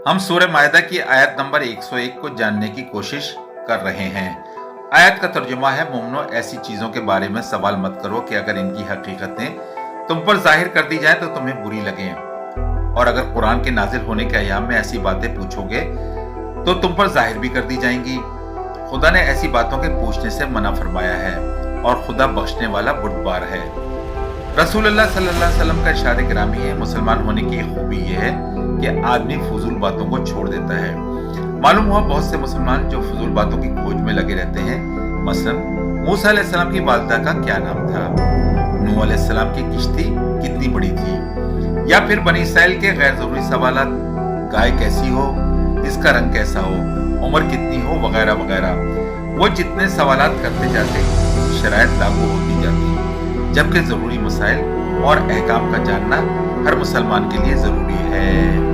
हम सूरह मायदा की आयत नंबर 101 को जानने की कोशिश कर रहे हैं। आयत का तर्जुमा है, मोमनो ऐसी चीजों के बारे में सवाल मत करो कि अगर इनकी हकीकतें तुम पर जाहिर कर दी जाए तो तुम्हें बुरी लगे, और अगर कुरान के नाजिल होने के अयाम में ऐसी बातें पूछोगे तो तुम पर जाहिर भी कर दी जाएंगी। खुदा ने ऐसी बातों के पूछने से मना फरमाया है और खुदा बख्शने वाला बुर्दबार है। रसूलुल्लाह सल्लल्लाहु अलैहि वसल्लम का इरशाद गिरामी है, मुसलमान होने की खूबी यह है कि आदमी फजूल बातों को छोड़ देता है। मालूम हुआ बहुत से मुसलमान जो फजूल बातों की खोज में लगे रहते हैं। मसलन मूसा अलैहिस्सलाम की वालिदा का क्या नाम था, नूह अलैहिस्सलाम की किश्ती कितनी बड़ी थी, या फिर बनी इसराइल के गैर जरूरी सवालात, गाय कैसी हो, इसका रंग कैसा हो, उम्र कितनी हो, वगैरह वगैरह। वो जितने सवालात करते जाते शरायत लागू होती जाती, जबकि जरूरी मसाइल और अहकाम का जानना हर मुसलमान के लिए जरूरी है।